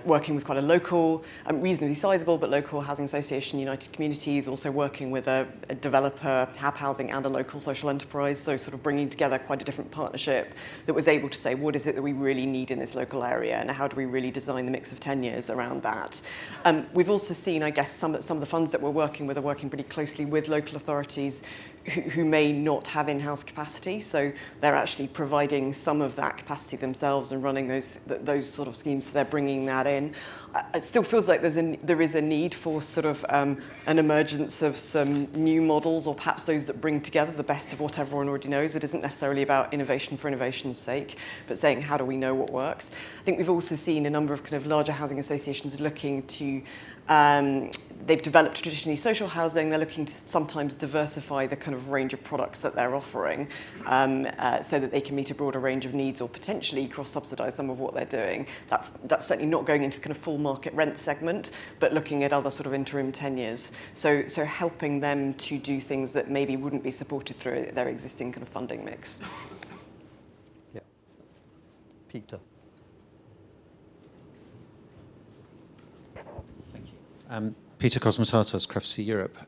working with quite a local, reasonably sizable, but local housing association, United Communities, also working with a developer, Hab Housing, and a local social enterprise. So sort of bringing together quite a different partnership that was able to say, what is it that we really need in this local area, and how do we really design the mix of tenures around that. We've also seen, I guess, some of the funds that we're working with are working pretty closely with local authorities who may not have in-house capacity, so they're actually providing some of that capacity themselves and running those sort of schemes, so they're bringing that in. It still feels like there is a need for sort of an emergence of some new models, or perhaps those that bring together the best of what everyone already knows. It isn't necessarily about innovation for innovation's sake, but saying how do we know what works. I think we've also seen a number of kind of larger housing associations looking to they've developed traditionally social housing. They're looking to sometimes diversify the kind of range of products that they're offering so that they can meet a broader range of needs, or potentially cross-subsidise some of what they're doing. That's certainly not going into the kind of full market rent segment, but looking at other sort of interim tenures. So helping them to do things that maybe wouldn't be supported through their existing kind of funding mix. Yeah. Peter. Peter Cosmatos, Crefsi Europe.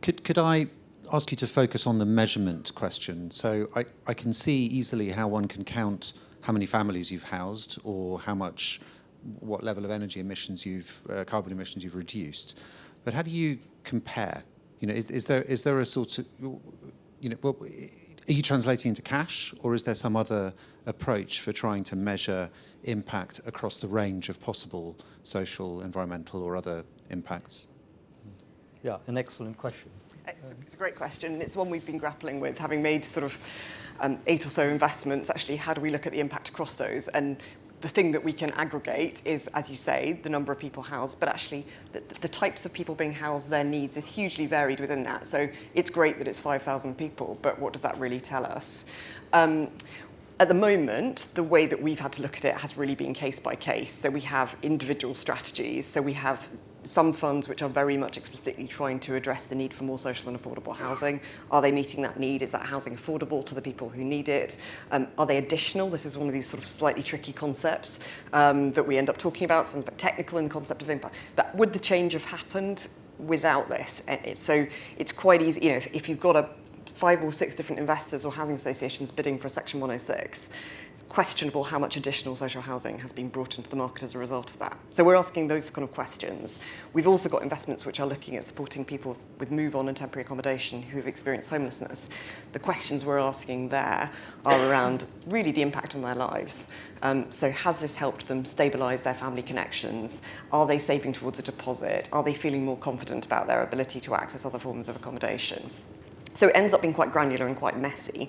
Could I ask you to focus on the measurement question? So I can see easily how one can count how many families you've housed, or what level of energy emissions carbon emissions you've reduced. But how do you compare? Is there a sort of, are you translating into cash, or is there some other approach for trying to measure impact across the range of possible social, environmental, or other impacts? Yeah, an excellent question. It's a great question. It's one we've been grappling with, having made sort of 8 or so investments. Actually, how do we look at the impact across those? And the thing that we can aggregate is, as you say, the number of people housed, but actually the types of people being housed, their needs is hugely varied within that. So it's great that it's 5,000 people, but what does that really tell us? At the moment, the way that we've had to look at it has really been case by case. So we have individual strategies. So we have some funds which are very much explicitly trying to address the need for more social and affordable housing. Are they meeting that need? Is that housing affordable to the people who need it? Are they additional? This is one of these sort of slightly tricky concepts that we end up talking about. Sounds a bit technical in the concept of impact. But would the change have happened without this? So it's quite easy, you know, if you've got 5 or 6 different investors or housing associations bidding for a Section 106, it's questionable how much additional social housing has been brought into the market as a result of that. So we're asking those kind of questions. We've also got investments which are looking at supporting people with move-on and temporary accommodation who have experienced homelessness. The questions we're asking there are around really the impact on their lives. So has this helped them stabilise their family connections? Are they saving towards a deposit? Are they feeling more confident about their ability to access other forms of accommodation? So it ends up being quite granular and quite messy.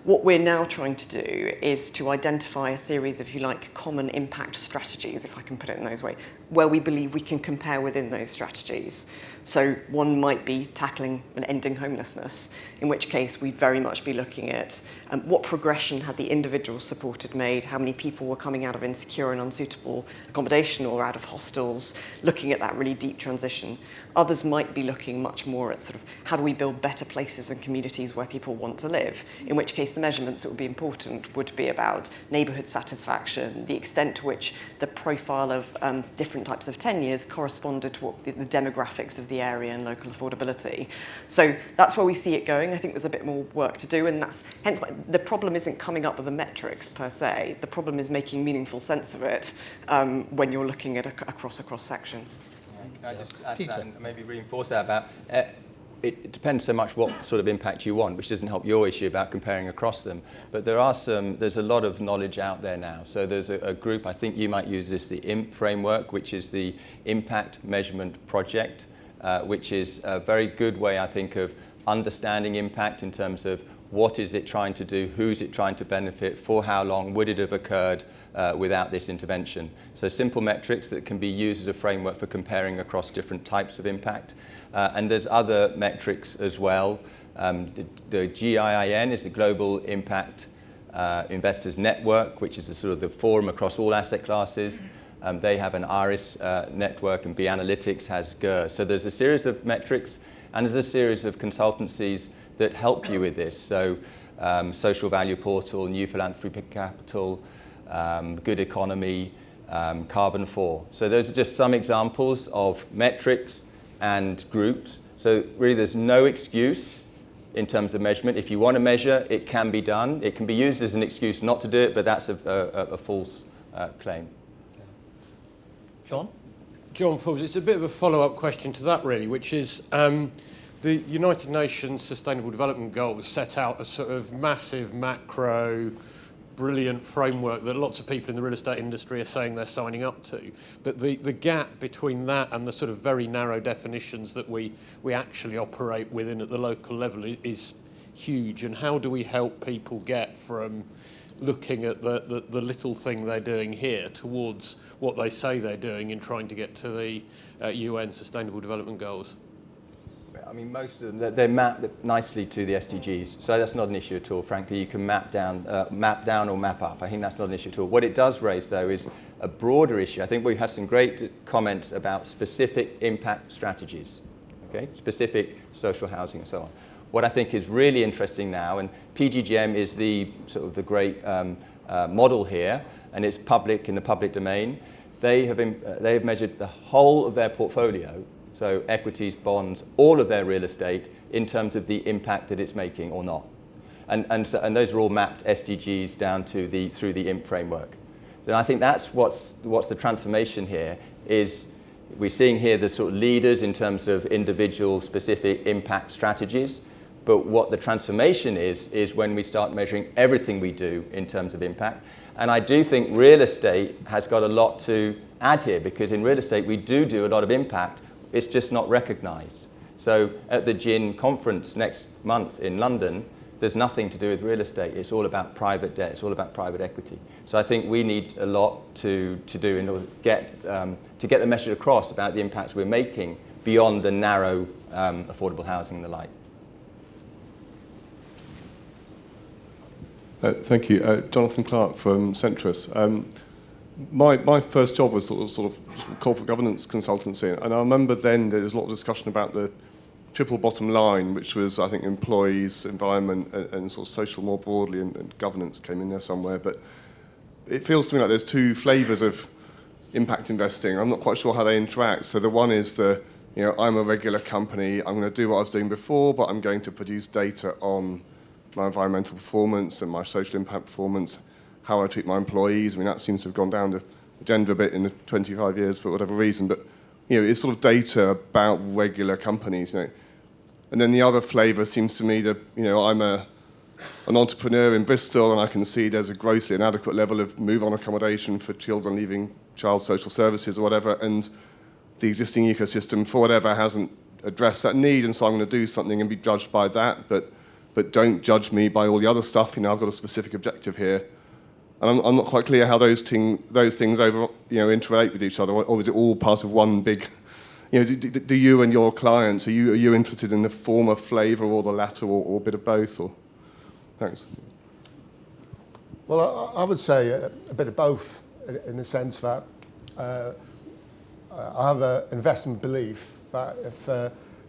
What we're now trying to do is to identify a series of, if you like, common impact strategies, if I can put it in those ways, where we believe we can compare within those strategies. So one might be tackling and ending homelessness, in which case we'd very much be looking at what progression had the individual supported made, how many people were coming out of insecure and unsuitable accommodation or out of hostels, looking at that really deep transition. Others might be looking much more at sort of how do we build better places and communities where people want to live, in which case the measurements that would be important would be about neighbourhood satisfaction, the extent to which the profile of different types of tenures corresponded to what the demographics of the area and local affordability. So that's where we see it going. I think there's a bit more work to do, and that's hence the problem isn't coming up with the metrics per se. The problem is making meaningful sense of it when you're looking at a cross-section. Can I just add to that and maybe reinforce that about it depends so much what sort of impact you want, which doesn't help your issue about comparing across them. But there's a lot of knowledge out there now. So there's a group, I think you might use this, the IMP framework, which is the Impact Measurement Project, which is a very good way, I think, of understanding impact in terms of what is it trying to do, who's it trying to benefit, for how long, would it have occurred without this intervention. So simple metrics that can be used as a framework for comparing across different types of impact. And there's other metrics as well. The GIIN is the Global Impact Investors Network, which is the forum across all asset classes. They have an AREF network, and B Analytics has GER. So there's a series of metrics, and there's a series of consultancies that help you with this. So Social Value Portal, New Philanthropic Capital, Good Economy, Carbon 4. So those are just some examples of metrics and groups. So really there's no excuse in terms of measurement. If you want to measure, it can be done. It can be used as an excuse not to do it, but that's a false claim. John? John Forbes, it's a bit of a follow-up question to that really, which is the United Nations Sustainable Development Goals set out a sort of massive macro brilliant framework that lots of people in the real estate industry are saying they're signing up to. But the gap between that and the sort of very narrow definitions that we actually operate within at the local level is huge. And how do we help people get from looking at the little thing they're doing here towards what they say they're doing in trying to get to the UN Sustainable Development Goals? I mean, most of them, they're mapped nicely to the SDGs, so that's not an issue at all. Frankly, you can map down or map up. I think that's not an issue at all. What it does raise, though, is a broader issue. I think we've had some great comments about specific impact strategies, okay? Specific social housing and so on. What I think is really interesting now, and PGGM is the sort of the great model here, and it's public in the public domain. They have measured the whole of their portfolio. So equities, bonds, all of their real estate in terms of the impact that it's making or not. And those are all mapped SDGs down to through the IMP framework. And I think that's what's the transformation here is we're seeing here the sort of leaders in terms of individual specific impact strategies. But what the transformation is when we start measuring everything we do in terms of impact. And I do think real estate has got a lot to add here, because in real estate we do a lot of impact. It's just not recognised. So at the GIN conference next month in London, there's nothing to do with real estate. It's all about private debt. It's all about private equity. So I think we need a lot to do in order to get the message across about the impacts we're making beyond the narrow affordable housing and the like. Thank you. Jonathan Clark from Centris. my first job was sort of corporate governance consultancy, and I remember then there was a lot of discussion about the triple bottom line, which was, I think, employees, environment, and sort of social more broadly, and governance came in there somewhere. But it feels to me like there's two flavours of impact investing. I'm not quite sure how they interact. So the one is I'm a regular company, I'm going to do what I was doing before, but I'm going to produce data on my environmental performance and my social impact performance, how I treat my employees. I mean, that seems to have gone down the agenda a bit in the 25 years for whatever reason, but it's sort of data about regular companies. And then the other flavour seems to me that I'm an entrepreneur in Bristol, and I can see there's a grossly inadequate level of move-on accommodation for children leaving child social services or whatever, and the existing ecosystem, for whatever, hasn't addressed that need, and so I'm going to do something and be judged by that, but don't judge me by all the other stuff. I've got a specific objective here. And I'm not quite clear how those things interrelate with each other, or is it all part of one big... do you and your clients, are you interested in the former flavour or the latter, or a bit of both? Or thanks. Well, I would say a bit of both, in the sense that I have an investment belief that if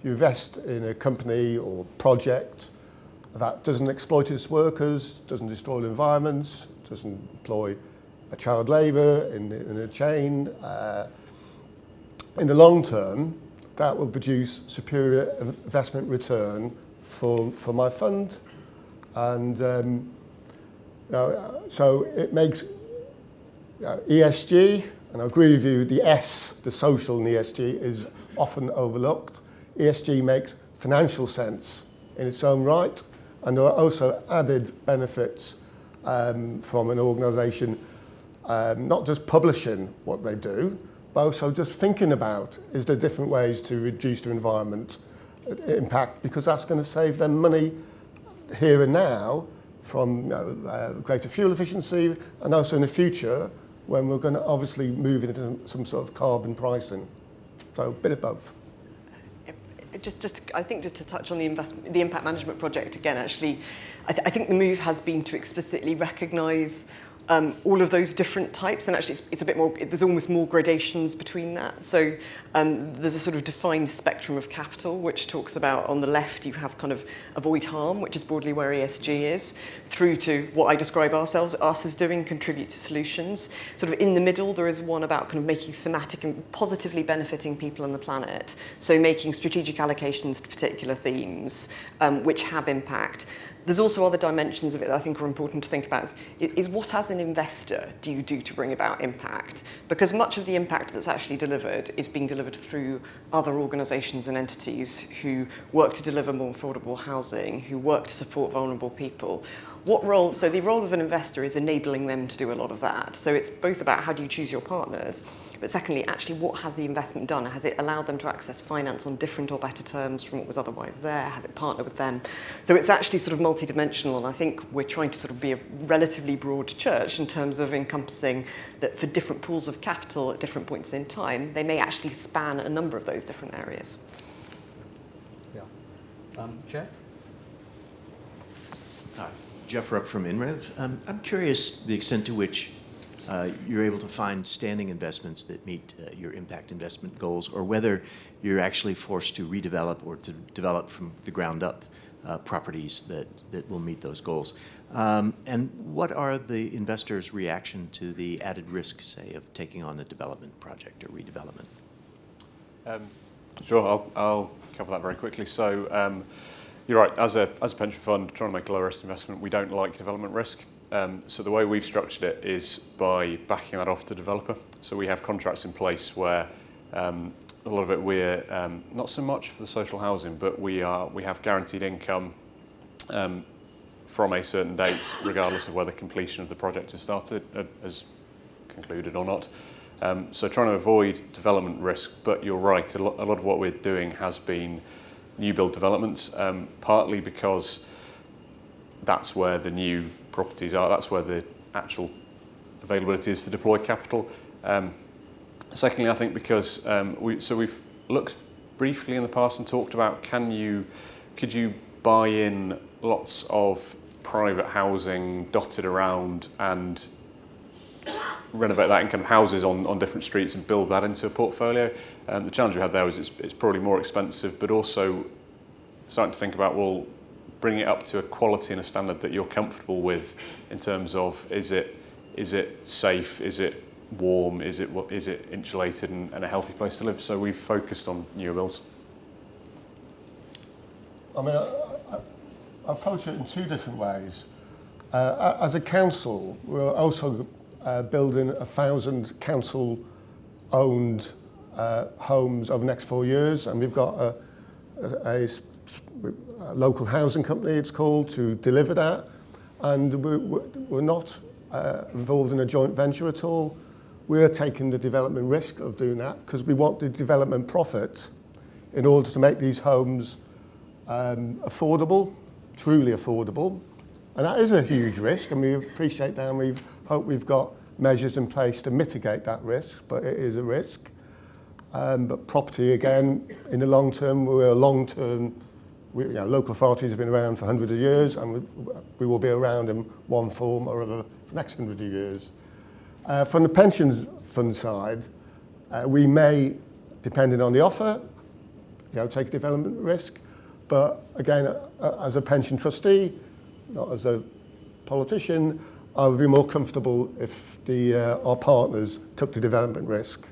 you invest in a company or project that doesn't exploit its workers, doesn't destroy the environments, doesn't employ a child labour in a chain, in the long term, that will produce superior investment return for my fund. And so it makes ESG, and I agree with you, the S, the social in ESG, is often overlooked. ESG makes financial sense in its own right, and there are also added benefits from an organisation, not just publishing what they do, but also just thinking about, is there different ways to reduce the environment impact, because that's going to save them money here and now from greater fuel efficiency, and also in the future when we're going to obviously move into some sort of carbon pricing. So a bit of both. I think just to touch on the impact management project again, actually, I think the move has been to explicitly recognise all of those different types, and actually it's a bit more, there's almost more gradations between that. So there's a sort of defined spectrum of capital, which talks about, on the left you have kind of avoid harm, which is broadly where ESG is, through to what I describe us as doing, contribute to solutions. Sort of in the middle there is one about kind of making thematic and positively benefiting people on the planet, so making strategic allocations to particular themes which have impact. There's also other dimensions of it that I think are important to think about, is what as an investor do you do to bring about impact? Because much of the impact that's actually delivered is being delivered through other organisations and entities who work to deliver more affordable housing, who work to support vulnerable people. So the role of an investor is enabling them to do a lot of that. So it's both about how do you choose your partners, but secondly, actually, what has the investment done? Has it allowed them to access finance on different or better terms from what was otherwise there? Has it partnered with them? So it's actually sort of multidimensional, and I think we're trying to sort of be a relatively broad church in terms of encompassing that for different pools of capital at different points in time, they may actually span a number of those different areas. Yeah. Jeff? Hi, Jeff Rupp from INREV. I'm curious the extent to which you're able to find standing investments that meet your impact investment goals, or whether you're actually forced to redevelop or to develop from the ground up properties that will meet those goals. And what are the investors' reaction to the added risk, say, of taking on a development project or redevelopment? Sure, I'll cover that very quickly. So you're right, as a pension fund trying to make a low risk investment, we don't like development risk. So the way we've structured it is by backing that off to developer. So we have contracts in place where a lot of it we're not so much for the social housing, but we have guaranteed income from a certain date, regardless of whether completion of the project has concluded or not. So trying to avoid development risk, but you're right, a lot of what we're doing has been new build developments, partly because that's where the new properties are, that's where the actual availability is to deploy capital. Secondly, I think because we've looked briefly in the past and talked about could you buy in lots of private housing dotted around and renovate that in kind of houses on different streets and build that into a portfolio. The challenge we had there was it's probably more expensive, but also starting to think about, well, bring it up to a quality and a standard that you're comfortable with in terms of is it safe, is it warm, is it insulated and a healthy place to live. So we've focused on newer builds. I mean, I approach it in two different ways. As a council, we're also building 1,000 council-owned homes over the next 4 years, and we've got a local housing company, it's called, to deliver that. And we're not involved in a joint venture at all. We're taking the development risk of doing that because we want the development profit in order to make these homes affordable, truly affordable. And that is a huge risk, and we appreciate that, and we hope we've got measures in place to mitigate that risk, but it is a risk. But property, again, in the long term, we're a long-term, local authorities have been around for hundreds of years, and we will be around in one form or other for the next 100 years. From the pensions fund side, we may, depending on the offer, take a development risk. But again, as a pension trustee, not as a politician, I would be more comfortable if our partners took the development risk.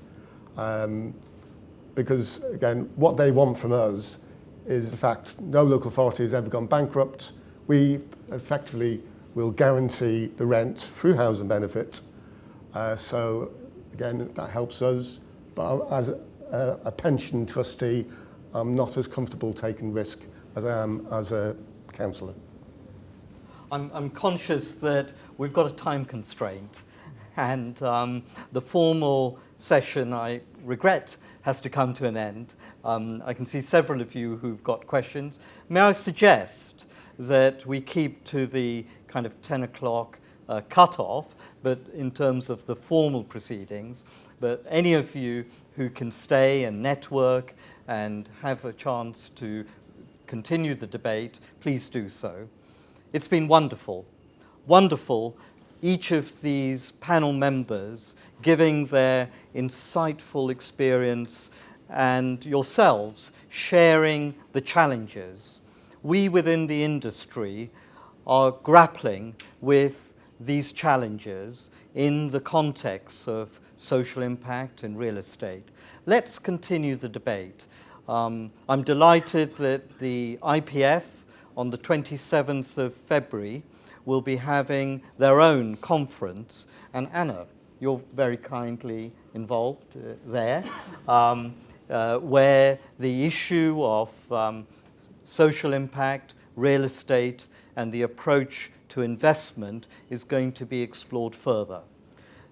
Because again, what they want from us is the fact no local authority has ever gone bankrupt. We effectively will guarantee the rent through housing benefit. So again, that helps us. But as a pension trustee, I'm not as comfortable taking risk as I am as a councillor. I'm conscious that we've got a time constraint, and the formal session, I regret, has to come to an end. I can see several of you who've got questions. May I suggest that we keep to the kind of 10 o'clock cut-off, but in terms of the formal proceedings, but any of you who can stay and network and have a chance to continue the debate, please do so. It's been wonderful, wonderful, each of these panel members giving their insightful experience and yourselves sharing the challenges. We within the industry are grappling with these challenges in the context of social impact in real estate. Let's continue the debate. I'm delighted that the IPF on the 27th of February will be having their own conference, and Anna, you're very kindly involved there, where the issue of social impact, real estate, and the approach to investment is going to be explored further.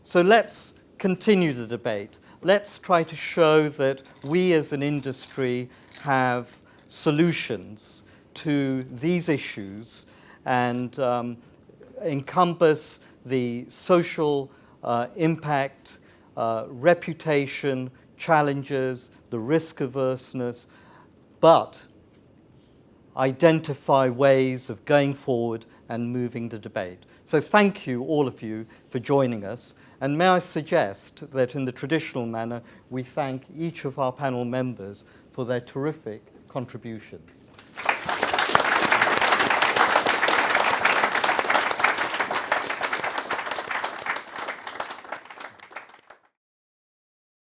So let's continue the debate. Let's try to show that we as an industry have solutions to these issues and encompass the social impact, reputation, challenges, the risk averseness, but identify ways of going forward and moving the debate. So thank you, all of you, for joining us. And may I suggest that in the traditional manner, we thank each of our panel members for their terrific contributions.